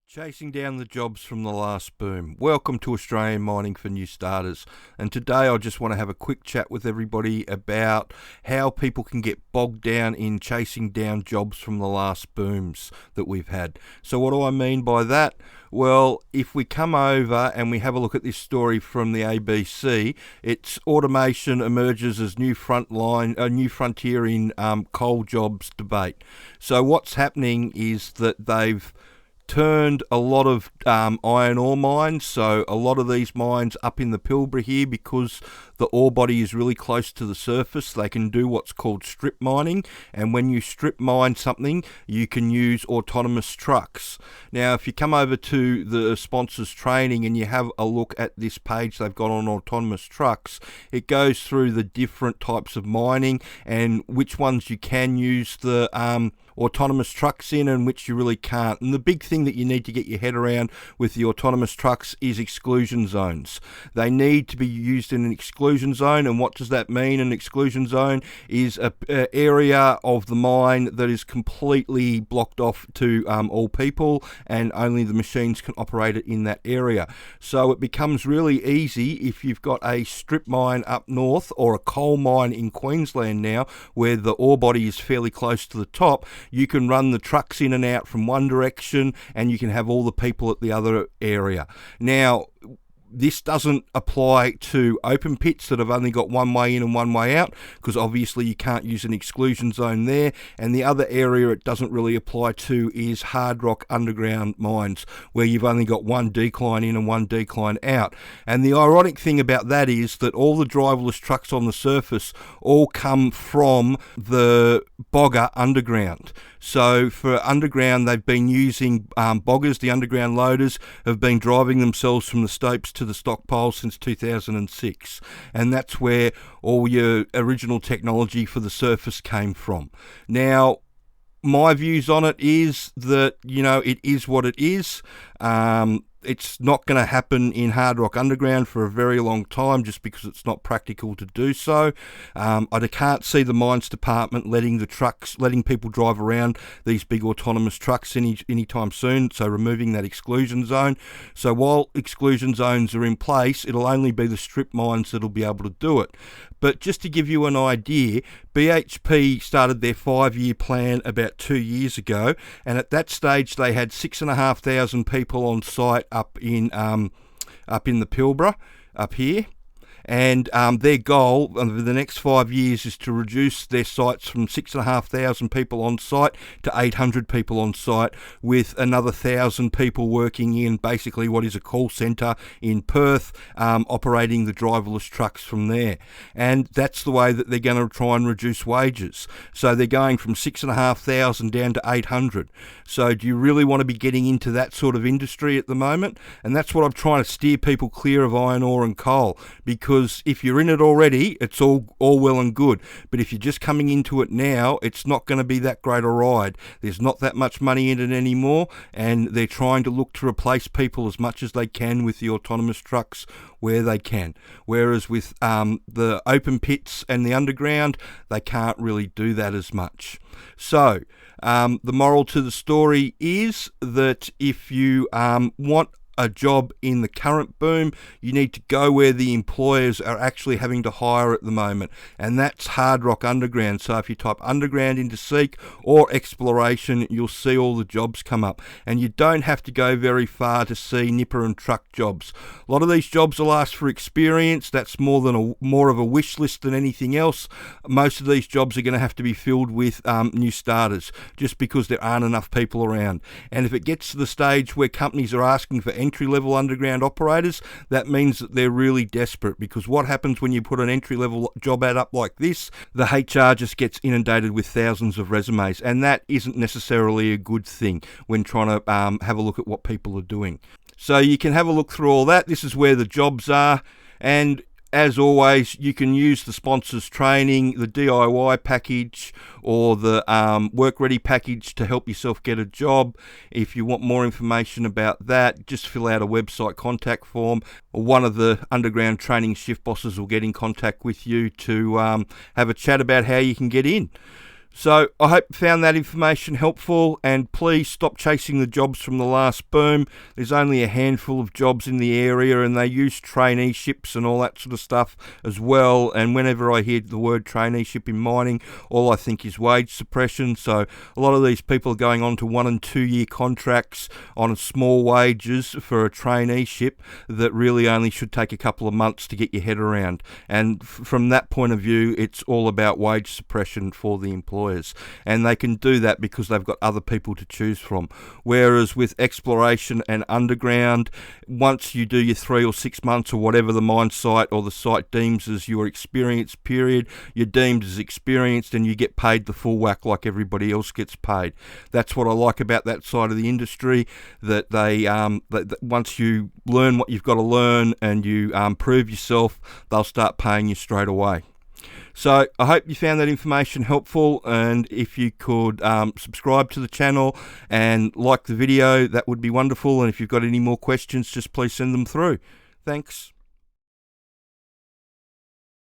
Chasing down the jobs from the last boom. Welcome to Australian Mining for New Starters. And today I just want to have a quick chat with everybody about how people can get bogged down in chasing down jobs from the last booms that we've had. So what do I mean by that? Well, if we come over and we have a look at this story from the ABC, it's automation emerges as new frontier in coal jobs debate. So what's happening is that they've turned a lot of iron ore mines, so a lot of these mines up in the Pilbara here, because the ore body is really close to the surface, they can do what's called strip mining, and when you strip mine something, you can use autonomous trucks. Now, if you come over to the sponsors training and you have a look at this page they've got on autonomous trucks, it goes through the different types of mining and which ones you can use the autonomous trucks in and which you really can't. And the big thing that you need to get your head around with the autonomous trucks is exclusion zones. They need to be used in an exclusion zone, and what does that mean? An exclusion zone is an area of the mine that is completely blocked off to all people, and only the machines can operate it in that area. So it becomes really easy if you've got a strip mine up north or a coal mine in Queensland now, where the ore body is fairly close to the top. You can run the trucks in and out from one direction, and you can have all the people at the other area. Now, this doesn't apply to open pits that have only got one way in and one way out, because obviously you can't use an exclusion zone there. And the other area it doesn't really apply to is hard rock underground mines, where you've only got one decline in and one decline out. And the ironic thing about that is that all the driverless trucks on the surface all come from the bogger underground. So for underground, they've been using boggers. The underground loaders have been driving themselves from the stopes to the stockpile since 2006. And that's where all your original technology for the surface came from. Now, my views on it is that, it is what it is. It's not going to happen in hard rock underground for a very long time, just because it's not practical to do so. I can't see the mines department letting people drive around these big autonomous trucks anytime soon, so removing that exclusion zone. So while exclusion zones are in place, it'll only be the strip mines that'll be able to do it. But just to give you an idea, BHP started their 5-year plan about 2 years ago, and at that stage they had 6,500 people on site up in the Pilbara, up here. And their goal over the next 5 years is to reduce their sites from 6,500 people on site to 800 people on site, with another 1,000 people working in basically what is a call centre in Perth, operating the driverless trucks from there. And that's the way that they're going to try and reduce wages. So they're going from 6,500 down to 800. So do you really want to be getting into that sort of industry at the moment? And that's what I'm trying to steer people clear of iron ore and coal, because if you're in it already, it's all well and good. But if you're just coming into it now, it's not going to be that great a ride. There's not that much money in it anymore, and they're trying to look to replace people as much as they can with the autonomous trucks where they can. Whereas with the open pits and the underground, they can't really do that as much. So the moral to the story is that if you want a job in the current boom, you need to go where the employers are actually having to hire at the moment, and that's hard rock underground. So if you type underground into Seek or exploration, you'll see all the jobs come up, and you don't have to go very far to see nipper and truck jobs. A lot of these jobs will ask for experience. That's more of a wish list than anything else. Most of these jobs are going to have to be filled with new starters, just because there aren't enough people around. And if it gets to the stage where companies are asking for entry-level underground operators, that means that they're really desperate, because what happens when you put an entry-level job ad up like this? The HR just gets inundated with thousands of resumes, and that isn't necessarily a good thing when trying to have a look at what people are doing. So you can have a look through all that. This is where the jobs are, and as always, you can use the sponsors training, the DIY package, or the work ready package to help yourself get a job. If you want more information about that, just fill out a website contact form, or one of the underground training shift bosses will get in contact with you to have a chat about how you can get in. So I hope you found that information helpful, and please stop chasing the jobs from the last boom. There's only a handful of jobs in the area, and they use traineeships and all that sort of stuff as well. And whenever I hear the word traineeship in mining, all I think is wage suppression. So a lot of these people are going on to 1 and 2 year contracts on small wages for a traineeship that really only should take a couple of months to get your head around. And from that point of view, it's all about wage suppression for the employer. And they can do that because they've got other people to choose from. Whereas with exploration and underground, once you do your 3 or 6 months or whatever the mine site or the site deems as your experience period, you're deemed as experienced and you get paid the full whack like everybody else gets paid. That's what I like about that side of the industry, that they that once you learn what you've got to learn and you prove yourself, they'll start paying you straight away. So I hope you found that information helpful, and if you could subscribe to the channel and like the video, that would be wonderful. And if you've got any more questions, just please send them through. Thanks.